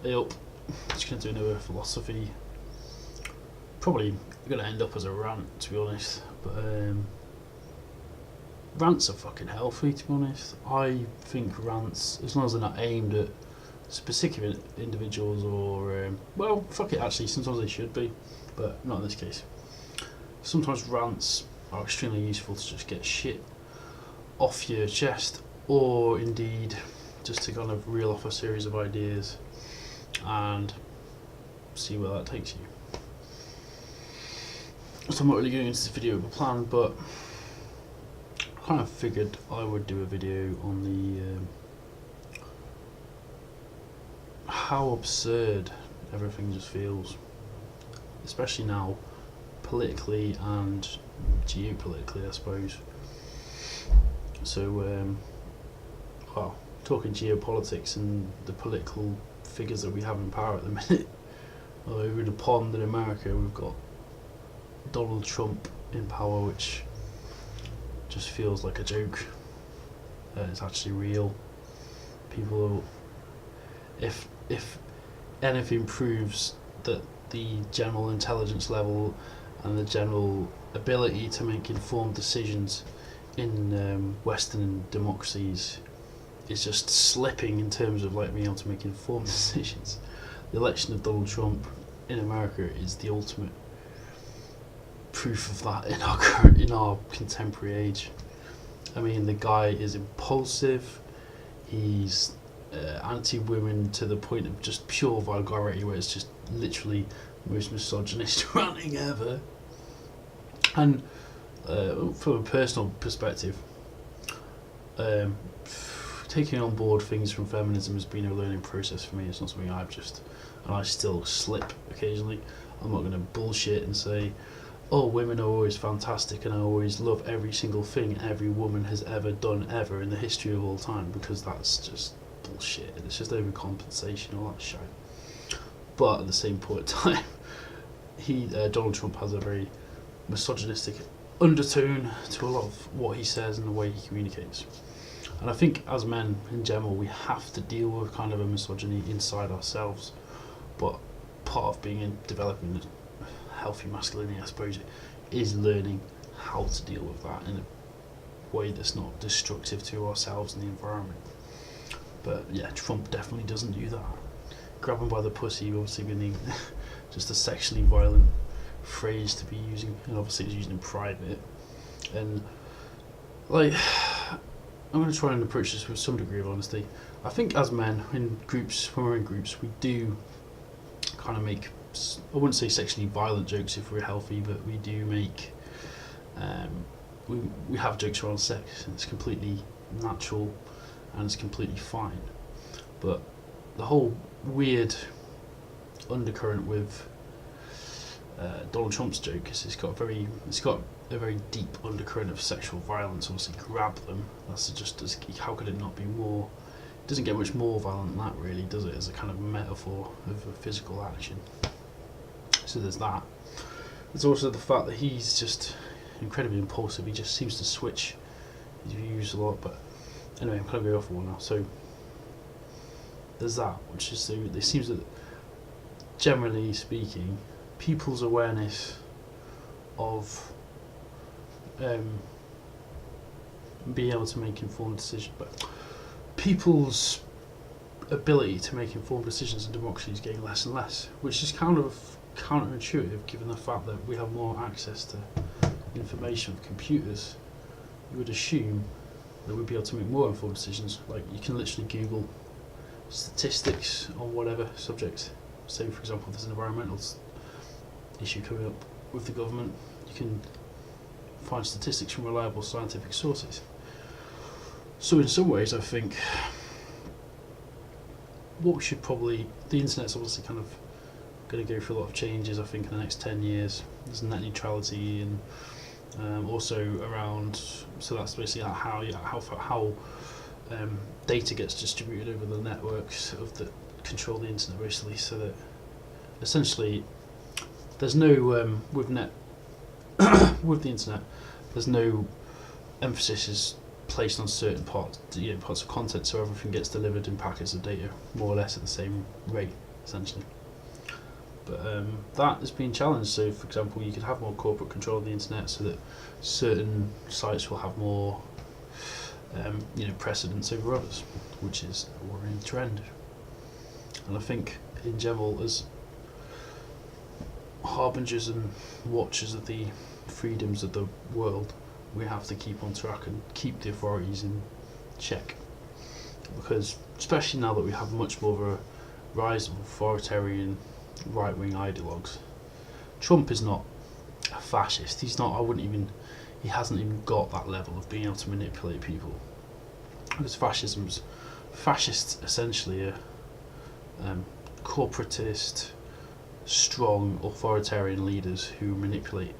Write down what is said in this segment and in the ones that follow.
Yep, just going to do another philosophy. Probably going to end up as a rant, to be honest. But rants are fucking healthy, to be honest. I think rants, as long as they're not aimed at specific individuals or, well, fuck it, actually, sometimes they should be, but not in this case. Sometimes rants are extremely useful to just get shit off your chest, or indeed just to kind of reel off a series of ideas and see where that takes you. So I'm not really going into this video with a plan, but I kind of figured I would do a video on the how absurd everything just feels, especially now, politically and geopolitically, I suppose. So, well, talking geopolitics and the political figures that we have in power at the minute. Over the pond in America, we've got Donald Trump in power, which just feels like a joke. It's actually real. People, if anything proves that the general intelligence level and the general ability to make informed decisions in Western democracies is just slipping in terms of like being able to make informed decisions, the election of Donald Trump in America is the ultimate proof of that in our contemporary age. I mean, the guy is impulsive. He's anti-women to the point of just pure vulgarity, where it's just literally the most misogynist ranting ever. And from a personal perspective, taking on board things from feminism has been a learning process for me. It's not something and I still slip occasionally. I'm not going to bullshit and say, oh, women are always fantastic and I always love every single thing every woman has ever done ever in the history of all time, because that's just bullshit. It's just overcompensation, all that shit. But at the same point in time, Donald Trump has a very misogynistic undertone to a lot of what he says and the way he communicates. And I think as men in general, we have to deal with kind of a misogyny inside ourselves. But part of developing a healthy masculinity, I suppose, is learning how to deal with that in a way that's not destructive to ourselves and the environment. But yeah, Trump definitely doesn't do that. Grab him by the pussy, obviously being just a sexually violent phrase to be using, and obviously it's used in private. And like, I'm going to try and approach this with some degree of honesty. I think as men, when we're in groups, we do kind of make, I wouldn't say sexually violent jokes if we're healthy, but we do make, we have jokes around sex, and it's completely natural and it's completely fine. But the whole weird undercurrent with Donald Trump's joke is it's got a very deep undercurrent of sexual violence. Obviously, grab them. That's just how could it not be more? It doesn't get much more violent than that, really, does it? As a kind of metaphor of a physical action. So there's that. There's also the fact that he's just incredibly impulsive. He just seems to switch his views a lot. But anyway, I'm kind of going off on one now. So there's that, which is it seems that generally speaking, people's awareness of being able to make informed decisions, but people's ability to make informed decisions in democracy is getting less and less, which is kind of counterintuitive given the fact that we have more access to information with computers. You would assume that we'd be able to make more informed decisions. Like, you can literally Google statistics on whatever subject. Say, for example, if there's an environmental issue coming up with the government, you can find statistics from reliable scientific sources. So in some ways, I think what we should probably, the internet's obviously kind of going to go through a lot of changes, I think, in the next 10 years. There's net neutrality, and also around, so that's basically how data gets distributed over the networks that control the internet, basically, so that essentially there's no with the internet, there's no emphasis is placed on certain parts of content, so everything gets delivered in packets of data more or less at the same rate essentially. But that has been challenged. So, for example, you could have more corporate control of the internet, so that certain sites will have more, precedence over others, which is a worrying trend. And I think, in general, as harbingers and watchers of the freedoms of the world, we have to keep on track and keep the authorities in check. Because, especially now that we have much more of a rise of authoritarian right-wing ideologues, Trump is not a fascist. He's not. He hasn't even got that level of being able to manipulate people. Because fascists essentially are corporatist, strong, authoritarian leaders who manipulate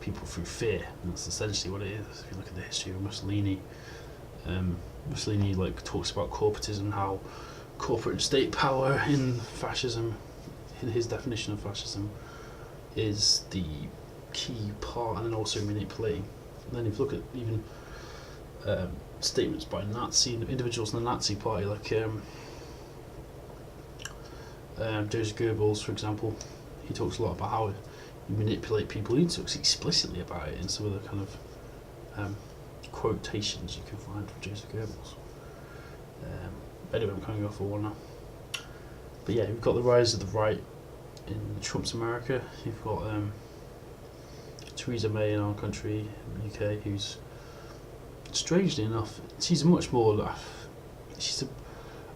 people through fear. And that's essentially what it is. If you look at the history of Mussolini, Mussolini talks about corporatism, how corporate and state power in fascism, in his definition of fascism, is the key part, and then also manipulating. And then if you look at even statements by Nazi individuals in the Nazi party, like Joseph Goebbels, for example, he talks a lot about how you manipulate people. He talks explicitly about it in some of the kind of quotations you can find from Joseph Goebbels. Anyway, I'm coming off for one now. But yeah, we've got the rise of the right in Trump's America. You've got Theresa May in our country, UK, who's, strangely enough, she's much more. I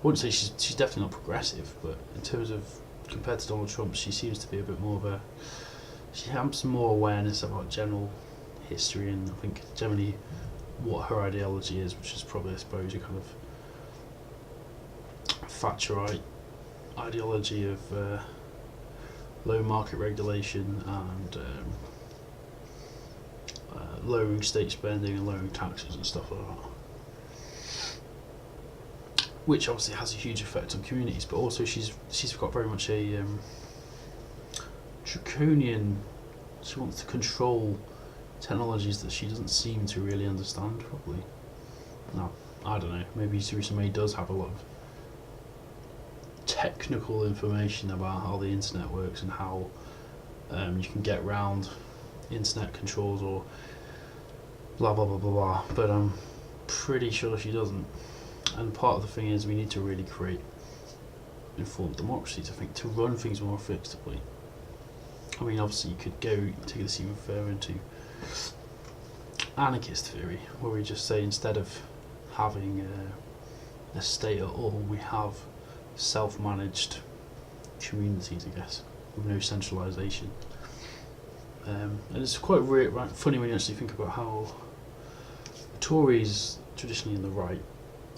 wouldn't say she's definitely not progressive, but in terms of compared to Donald Trump, she seems to be a bit more of a. She has some more awareness about general history, and I think generally what her ideology is, which is probably, I suppose, a kind of Thatcherite ideology of low market regulation and lowering state spending and lowering taxes and stuff like that, which obviously has a huge effect on communities. But also she's got very much a draconian. She wants to control technologies that she doesn't seem to really understand properly. Now, I don't know, maybe Theresa May does have a lot of technical information about how the internet works and how you can get around internet controls or blah blah blah blah blah, but I'm pretty sure she doesn't. And part of the thing is we need to really create informed democracy to run things more effectively. I mean, obviously you could take this even further into anarchist theory, where we just say instead of having a state at all, we have self-managed communities, I guess, with no centralisation. And it's quite funny when you actually think about how Tories, traditionally in the right,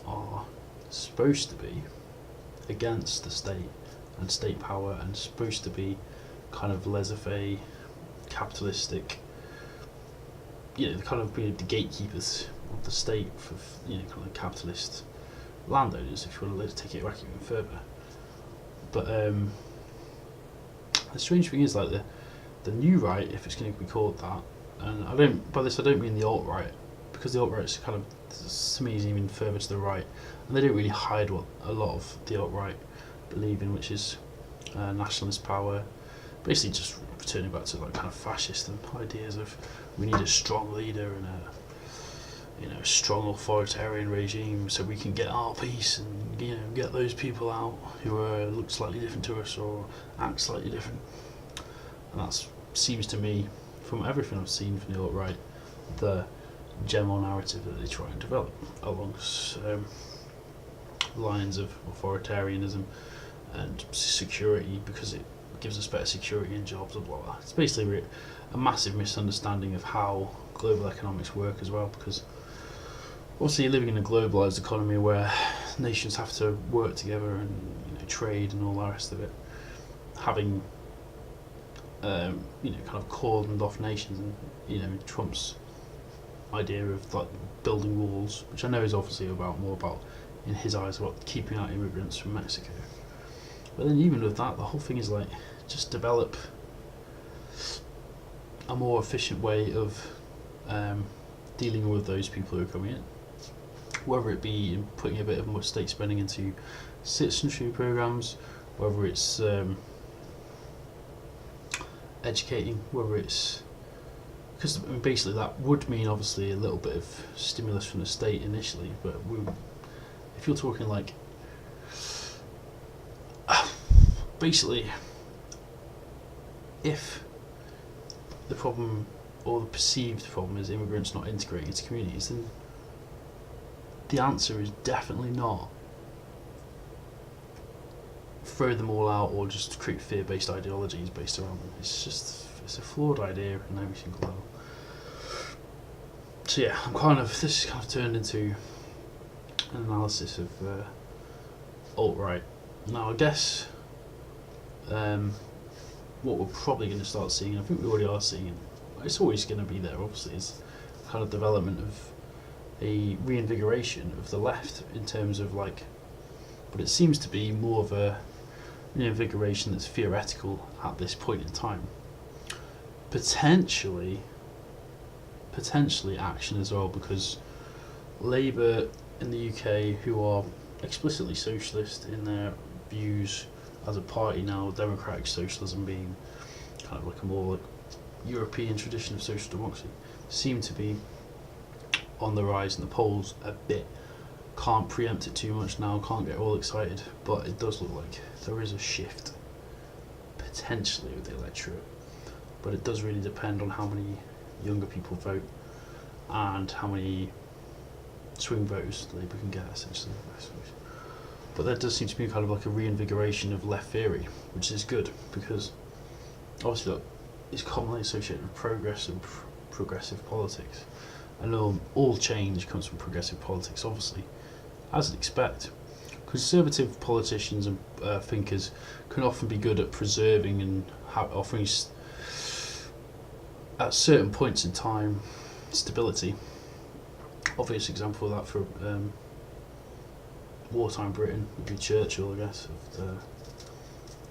are supposed to be against the state and state power, and supposed to be kind of laissez-faire, capitalistic, kind of being the gatekeepers of the state for kind of capitalist landowners, if you want to take it back even further. But the strange thing is, like, the new right, if it's going to be called that, and I don't mean the alt-right, because the alt-right's kind of, to me, is even further to the right, and they don't really hide what a lot of the alt-right believe in, which is nationalist power, basically just returning back to like kind of fascist ideas of we need a strong leader and a strong authoritarian regime so we can get our peace and get those people out who look slightly different to us or act slightly different. And that seems to me, from everything I've seen from the alt-right, the general narrative that they try and develop along lines of authoritarianism and security, because it gives us better security and jobs and blah blah. It's basically a massive misunderstanding of how global economics work as well, because obviously you're living in a globalised economy where nations have to work together and trade and all the rest of it. Having kind of cordoned off nations, and Trump's idea of like building walls, which I know is obviously more about in his eyes about keeping out immigrants from Mexico. But then even with that, the whole thing is like just develop a more efficient way of dealing with those people who are coming in, whether it be in putting a bit of more state spending into citizenship programs, whether it's educating, whether it's because basically that would mean obviously a little bit of stimulus from the state initially, but if you're talking like basically if the problem or the perceived problem is immigrants not integrating into communities, then the answer is definitely not throw them all out or just create fear-based ideologies based around them. It's a flawed idea in every single level. So yeah, this is kind of turned into an analysis of alt-right. Now I guess what we're probably going to start seeing, and I think we already are seeing, it's always going to be there obviously, is kind of development of a reinvigoration of the left in terms of like, but it seems to be more of a reinvigoration that's theoretical at this point in time. Potentially action as well, because Labour in the UK, who are explicitly socialist in their views as a party now, democratic socialism being kind of like a more like European tradition of social democracy, seem to be on the rise in the polls a bit. Can't preempt it too much now, can't get all excited, but it does look like there is a shift potentially with the electorate, but it does really depend on how many younger people vote and how many swing voters Labour can get, essentially, I suppose. But there does seem to be kind of like a reinvigoration of left theory, which is good, because obviously look, it's commonly associated with progress and progressive politics. I know all change comes from progressive politics, obviously, as you'd expect. Conservative politicians and thinkers can often be good at preserving and offering at certain points in time stability. Obvious example of that for wartime Britain would be Churchill, I guess, of the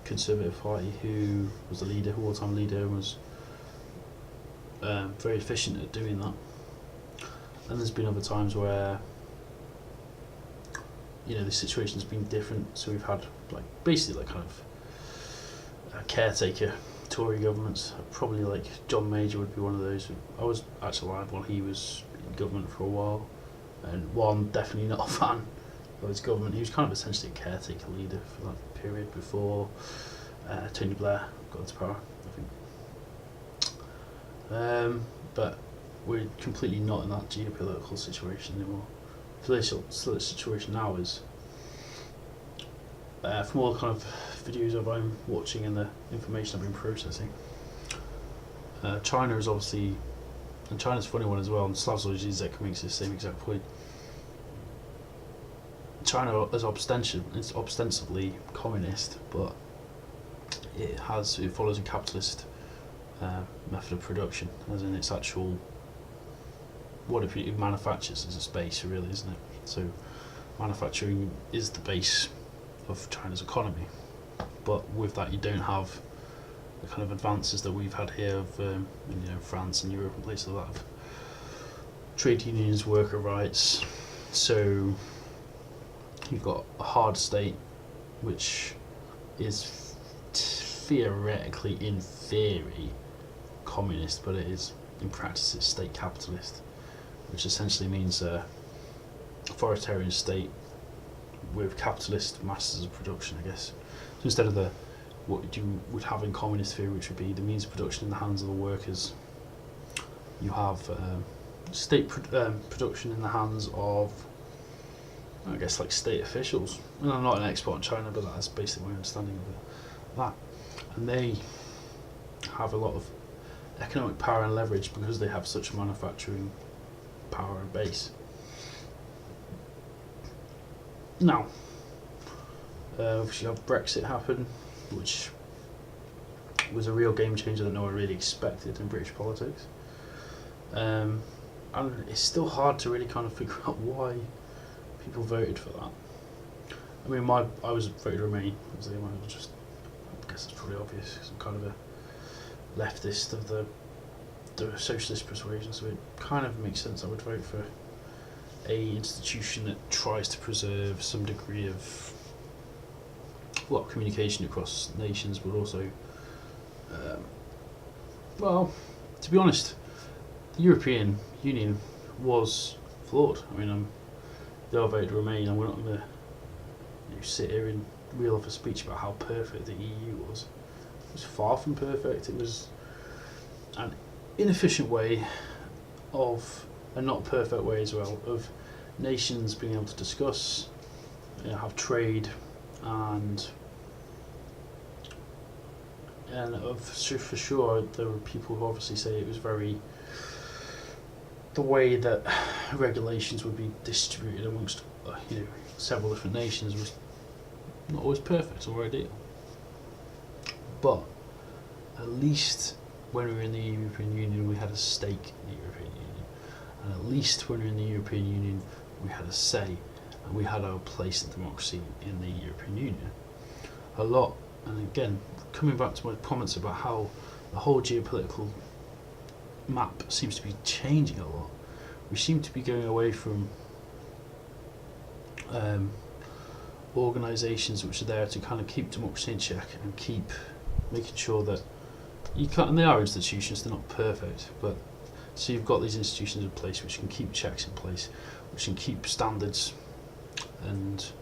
Conservative Party, who was the leader, wartime leader, and was very efficient at doing that. And there's been other times where, you know, the situation's been different, so we've had like basically like kind of caretaker Tory governments. Probably like John Major would be one of those. I was actually alive while he was in government for a while, and while I'm definitely not a fan of his government, he was kind of essentially a caretaker leader for that period before Tony Blair got into power, I think. But we're completely not in that geopolitical situation anymore. The political situation now is, from all the kind of videos I'm watching and the information I've been processing, China is obviously, and China's a funny one as well, and Slavoj Zizek makes the same exact point. China is ostensibly communist, but it follows a capitalist method of production, as in its actual, what it manufactures is a space, really, isn't it? So manufacturing is the base of China's economy, but with that you don't have the kind of advances that we've had here of France and Europe and places like that, of trade unions, worker rights. So you've got a hard state which is theoretically, in theory, communist, but it is in practice it's state capitalist, which essentially means a authoritarian state with capitalist masses of production, I guess. So instead of what you would have in communist theory, which would be the means of production in the hands of the workers, you have state production in the hands of, I guess, like state officials. And I'm not an expert in China, but that's basically my understanding of that. And they have a lot of economic power and leverage because they have such a manufacturing power and base. Now, obviously you have Brexit happen, which was a real game changer that no one really expected in British politics. And it's still hard to really kind of figure out why people voted for that. I mean, I was voted Remain. I guess it's probably obvious because I'm kind of a leftist of the socialist persuasion, so it kind of makes sense I would vote for a institution that tries to preserve some degree of communication across nations, but also, well, to be honest, the European Union was flawed. I mean, they are voted to remain, and we're not going to sit here and reel off a speech about how perfect the EU was. It was far from perfect. It was an inefficient way of, a not perfect way as well, of nations being able to discuss, have trade, and for sure there were people who obviously say it was the way that regulations would be distributed amongst several different nations was not always perfect or ideal. But at least when we were in the European Union, we had a stake in the European Union, and at least when we were in the European Union, we had a say, and we had our place in democracy in the European Union. A lot, and again, coming back to my comments about how the whole geopolitical map seems to be changing a lot. We seem to be going away from organisations which are there to kind of keep democracy in check and keep making sure that you can't, and they are institutions, they're not perfect, but so you've got these institutions in place which can keep checks in place, which can keep standards and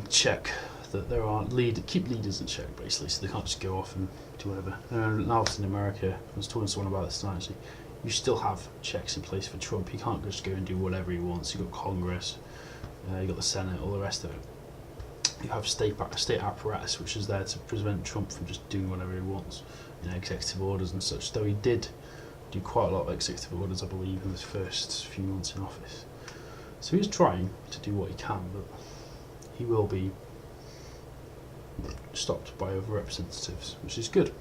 check that there are keep leaders in check basically, so they can't just go off and do whatever. And obviously in America, I was talking to someone about this tonight actually, you still have checks in place for Trump. He can't just go and do whatever he wants. You've got Congress, you've got the Senate, all the rest of it. You have state apparatus which is there to prevent Trump from just doing whatever he wants, executive orders and such, though he did do quite a lot of executive orders, I believe, in his first few months in office. So he's trying to do what he can, but he will be stopped by other representatives, which is good,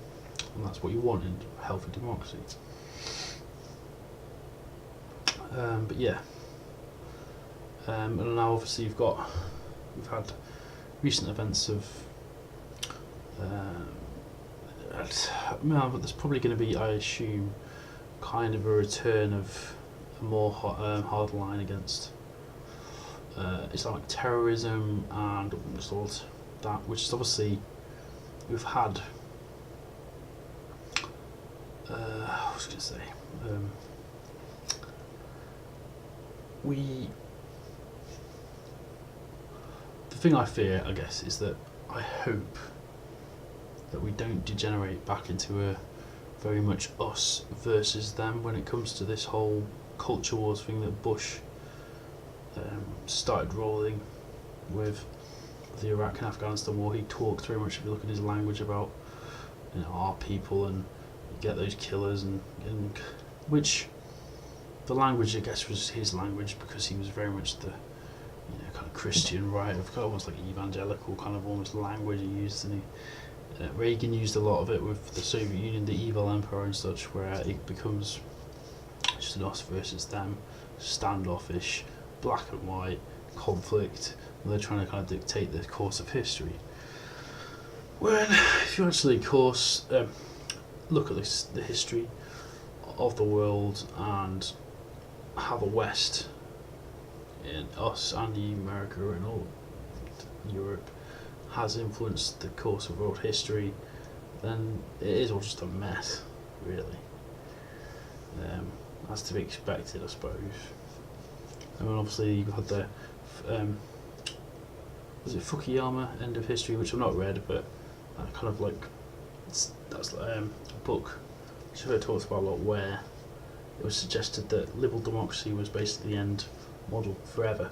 and that's what you want in a healthy democracy. But yeah, and now obviously we've had recent events of but there's probably going to be, I assume, kind of a return of a more hard line against Islamic terrorism and all that, which is obviously we've had. I was going to say, the thing I fear, I guess, is that I hope that we don't degenerate back into a very much us versus them when it comes to this whole culture wars thing that Bush started rolling with the Iraq and Afghanistan war. He talked very much, if you look at his language, about our people and get those killers and which the language, I guess, was his language because he was very much the kind of Christian, right, of almost like evangelical kind of almost language he used, and Reagan used a lot of it with the Soviet Union, the evil empire and such, where it becomes just an us versus them, standoffish, black and white conflict, and they're trying to kind of dictate the course of history. When if you actually, of course, look at the history of the world and how the West, in us and America and all Europe, has influenced the course of world history, then it is all just a mess, really. As to be expected, I suppose. I mean, obviously you've had the was it Fukuyama, End of History, which I've not read, but kind of like that's a book which I've heard talked about a lot, where it was suggested that liberal democracy was basically the end model forever.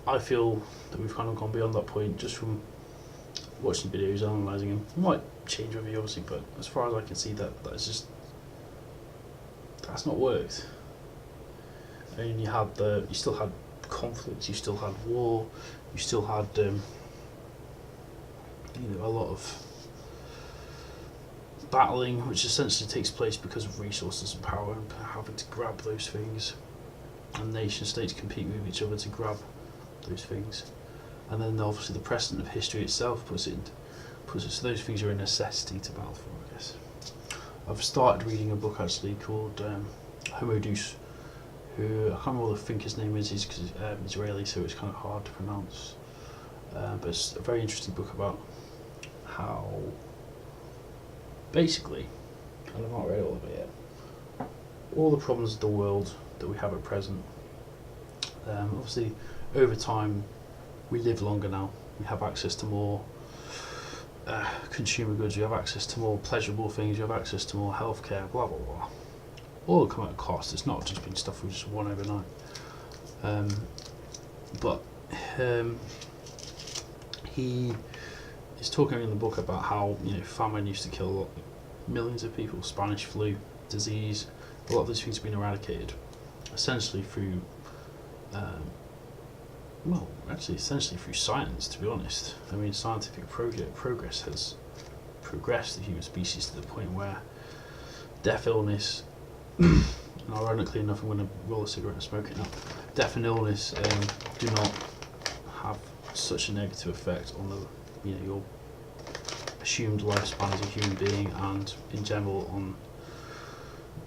I feel that we've kind of gone beyond that point just from watching videos, analysing them. It might change with you obviously, but as far as I can see, that's not worked. I mean, you still had conflicts, you still had war, you still had a lot of battling, which essentially takes place because of resources and power and having to grab those things, and nation states compete with each other to grab those things, and then obviously the precedent of history itself puts it so those things are a necessity to battle for, I guess. I've started reading a book actually called Homo Deus, who I can't remember what the thinker's name is. He's Israeli, so it's kind of hard to pronounce. But it's a very interesting book about how, basically, and I've not read all of it yet, all the problems of the world that we have at present. Obviously, over time, we live longer now. We have access to more consumer goods. We have access to more pleasurable things. We have access to more healthcare. Blah blah blah. All come at a cost. It's not just been stuff we just won overnight. But he is talking in the book about how famine used to kill millions of people. Spanish flu, disease. A lot of these things have been eradicated, essentially through. Essentially through science, to be honest. I mean, scientific progress has progressed the human species to the point where death, illness, and ironically enough, I'm going to roll a cigarette and smoke it now. Death and illness do not have such a negative effect on the, your assumed lifespan as a human being, and in general on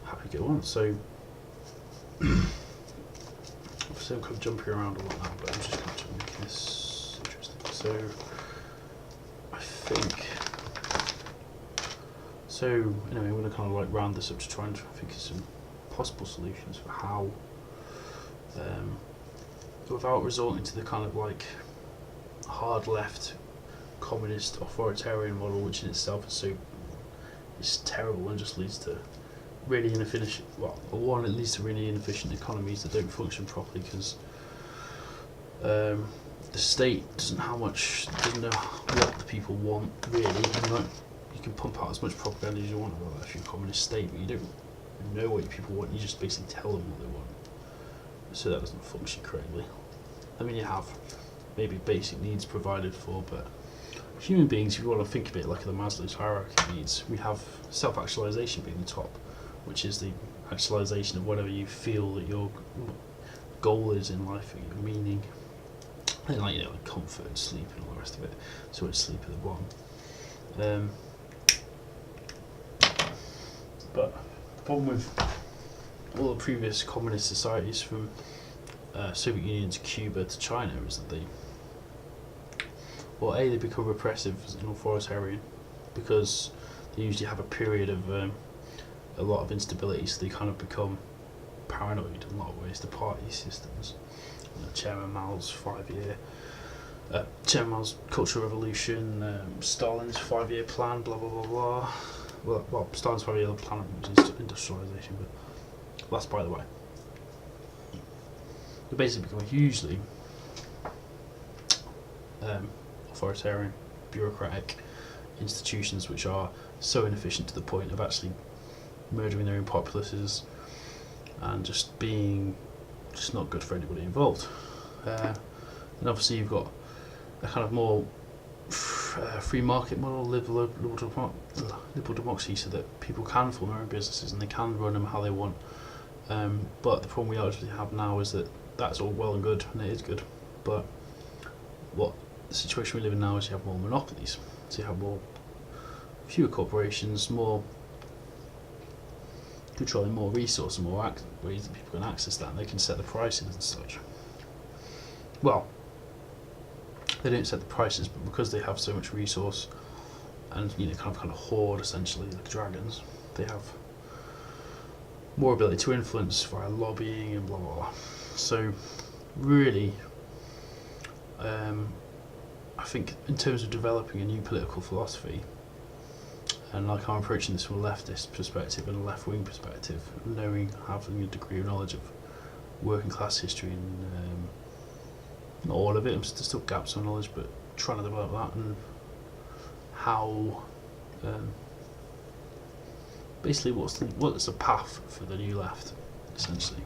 how you go on. So. So I'm kind of jumping around a lot now, but I'm just going to make this interesting. So I think. So anyway, I'm going to kind of like round this up to try and think of some possible solutions for how, without resorting to the kind of like hard left, communist, authoritarian model, which in itself is terrible and just leads to really inefficient. It leads to really inefficient economies that don't function properly because the state doesn't know what the people want really. You can pump out as much propaganda as you want about that if you're a communist state, but you don't know what people want. You just basically tell them what they want. So that doesn't function correctly. I mean, you have maybe basic needs provided for, but human beings, if you want to think of it like the Maslow's hierarchy of needs, we have self-actualization being the top, which is the actualization of whatever you feel that your goal is in life, your meaning, and like comfort, sleep, and all the rest of it. So it's sleep at the bottom. But the problem with all the previous communist societies, from Soviet Union to Cuba to China, is that they become repressive and authoritarian because they usually have a period of a lot of instability, so they kind of become paranoid in a lot of ways. The party systems, Chairman Mao's Cultural Revolution, Stalin's 5-year plan, blah blah blah blah. Well, Stalin's 5-year plan was industrialization, but that's by the way. They basically become hugely authoritarian, bureaucratic institutions which are so inefficient to the point of actually murdering their own populaces and just being not good for anybody involved. And obviously you've got a kind of more free market model, liberal democracy, so that people can form their own businesses and they can run them how they want. But the problem we actually have now is that that's all well and good, and it is good, but the situation we live in now is you have more monopolies, so you have fewer corporations, more controlling more resource and more ways that people can access that, and they can set the prices and such. Well, they don't set the prices, but because they have so much resource and kind of hoard essentially like dragons, they have more ability to influence via lobbying and blah blah blah. So really, I think in terms of developing a new political philosophy, and like I'm approaching this from a leftist perspective and a left-wing perspective, having a degree of knowledge of working class history and not all of it, there's still gaps of knowledge, but trying to develop that, and how basically what's the path for the new left essentially.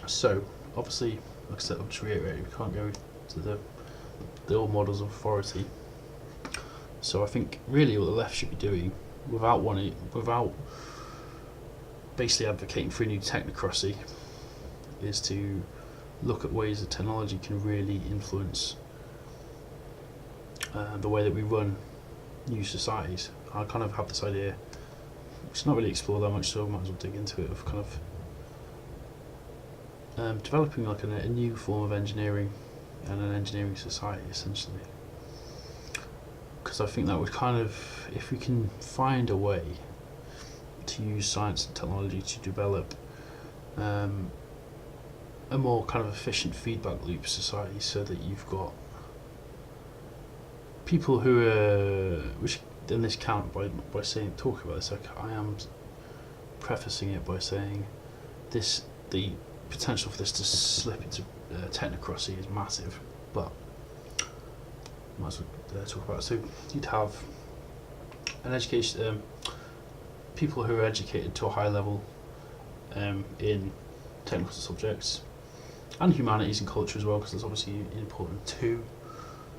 So obviously, like I said, I'll just reiterate, we can't go to the old models of authority. So I think really what the left should be doing, without basically advocating for a new technocracy, is to look at ways that technology can really influence the way that we run new societies. I kind of have this idea, it's not really explored that much, so I might as well dig into it, of kind of developing like a new form of engineering and an engineering society essentially, because I think that would kind of, if we can find a way to use science and technology to develop a more kind of efficient feedback loop society, so that you've got people who are, which in this count by saying, talking about this, I am prefacing it by saying this, the potential for this to slip into technocracy is massive, but might as well talk about it. So you'd have an education, people who are educated to a high level in technical subjects and humanities and culture as well, because that's obviously important too.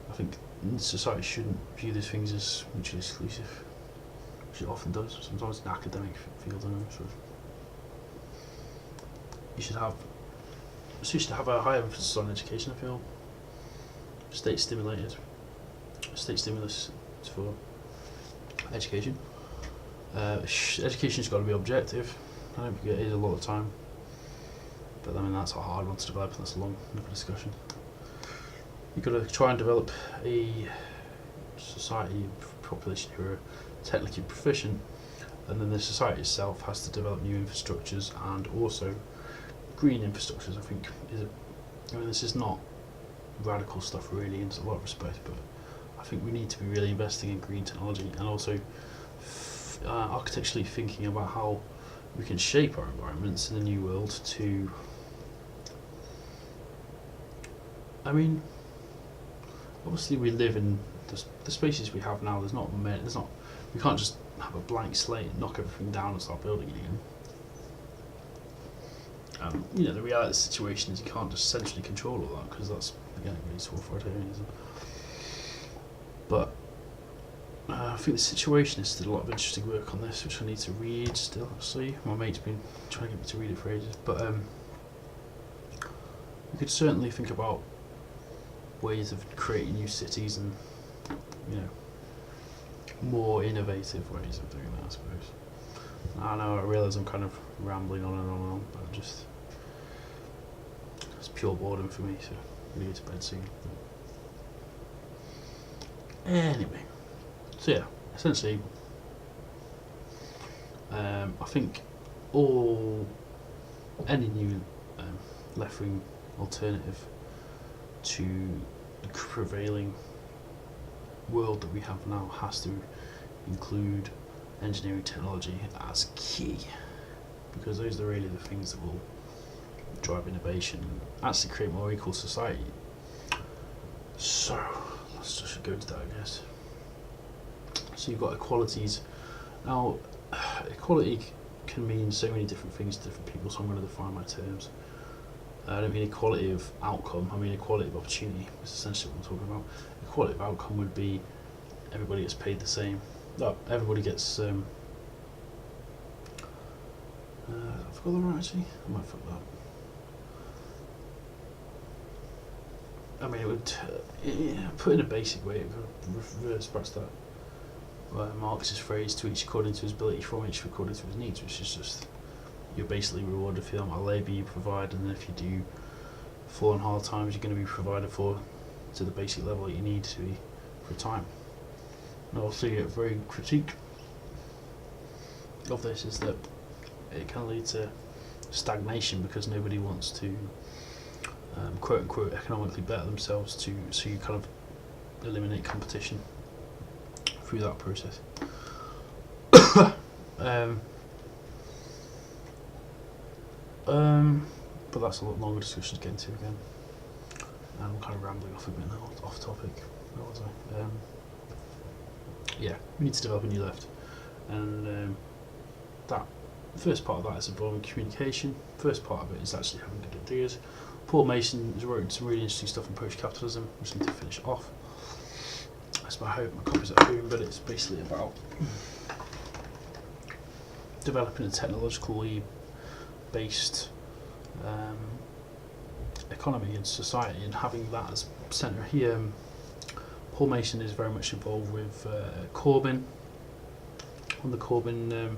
I think society shouldn't view these things as mutually exclusive, which it often does, sometimes in the academic field. So you should have a high emphasis on education, I feel. State stimulated, state stimulus for education. Education's got to be objective. I don't think it is a lot of the time, but I mean that's a hard one to develop, and that's a long discussion. You've got to try and develop a society population who are technically proficient, and then the society itself has to develop new infrastructures, and also green infrastructures. I think this is not radical stuff really in a lot of respects, but I think we need to be really investing in green technology, and also architecturally thinking about how we can shape our environments in the new world to, I mean, obviously we live in the spaces we have now. We can't just have a blank slate and knock everything down and start building again. The reality of the situation is you can't just centrally control all that, because that's, again, really sort of authoritarianism. But I think the Situationists did a lot of interesting work on this, which I need to read still. See, my mate's been trying to get me to read it for ages. But we could certainly think about ways of creating new cities and, more innovative ways of doing that, I suppose. I know, I realise I'm kind of rambling on and on and on, but it's pure boredom for me, so I'm going to go to bed soon. Anyway, so yeah, essentially, I think any new left-wing alternative to the prevailing world that we have now has to include engineering technology as key, because those are really the things that will drive innovation and actually create more equal society. So let's just go to that, I guess. So you've got equalities. Now, equality can mean so many different things to different people, so I'm going to define my terms. I don't mean equality of outcome, I mean equality of opportunity. That's essentially what I'm talking about. Equality of outcome would be everybody gets paid the same. No, everybody gets. I forgot the right, actually. I might fuck that. I mean, it would put in a basic way, it would reverse perhaps that Marxist phrase, to each according to his ability, from each according to his needs, which is just, you're basically rewarded for the amount of labour you provide, and then if you do 4 and hard times, you're going to be provided for to the basic level that you need to be for time. And also, a very critique of this is that it can lead to stagnation, because nobody wants to quote unquote economically better themselves, so you kind of eliminate competition through that process. But that's a lot longer discussion to get into again, and I'm kind of rambling off a bit now, off topic. Where was I? Yeah, we need to develop a new left, and that first part of that is involving communication. First part of it is actually having good ideas. Paul Mason has written some really interesting stuff on post-capitalism, which I need to finish off. That's my hope. My copy's at home, but it's basically about developing a technologically based economy and society, and having that as centre here. Paul Mason is very much involved with Corbyn, on the Corbyn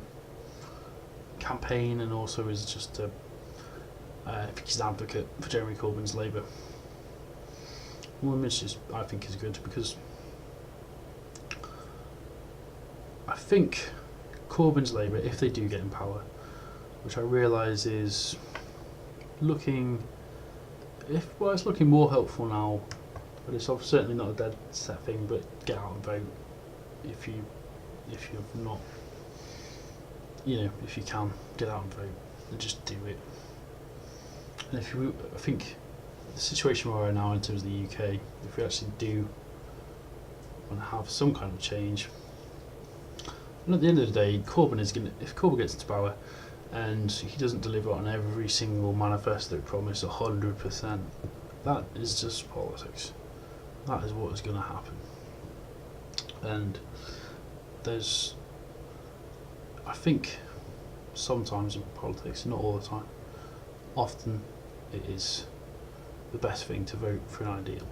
campaign, and also is just I think he's an advocate for Jeremy Corbyn's Labour. Which is, I think, is good, because I think Corbyn's Labour, if they do get in power, which I realise is looking, it's looking more helpful now, but it's certainly not a dead set thing. But get out and vote if you've not, if you can, get out and vote and just do it. And I think the situation we're in now in terms of the UK, if we actually do want to have some kind of change, and at the end of the day, if Corbyn gets into power and he doesn't deliver on every single manifesto promise 100%, that is just politics. That is what is going to happen. And I think sometimes in politics, not all the time, often it is the best thing to vote for an ideal,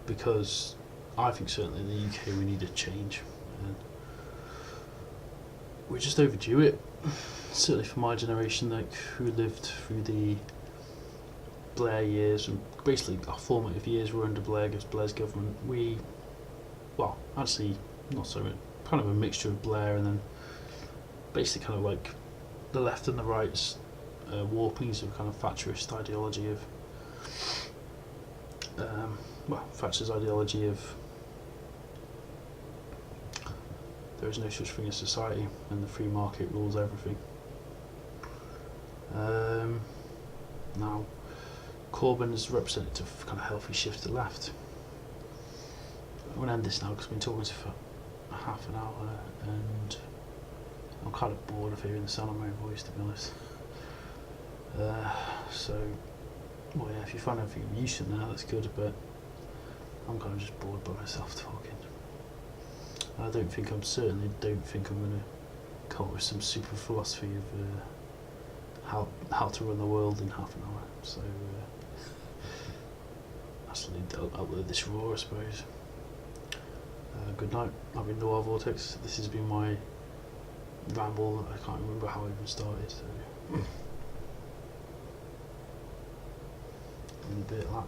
because I think certainly in the UK we need a change, and we're just overdue it. Certainly for my generation, who lived through the Blair years, and basically our formative years were under Blair's government. Actually not so much, kind of a mixture of Blair and then basically kind of like the left and the right's warpings of kind of Thatcherist ideology of Thatcher's ideology of there is no such thing as society and the free market rules everything. Now Corbyn is representative of kind of healthy shift to the left. I'm going to end this now because I've been talking to you for half an hour and I'm kind of bored of hearing the sound of my own voice, to be honest. If you find anything of use in there, that's good, but I'm kind of just bored by myself talking. I certainly don't think I'm going to come up with some super philosophy of how to run the world in half an hour. So I still need to upload this raw, I suppose. Good night. I've been Geopolitics. This has been my ramble. I can't remember how I even started. So. And a bit of that.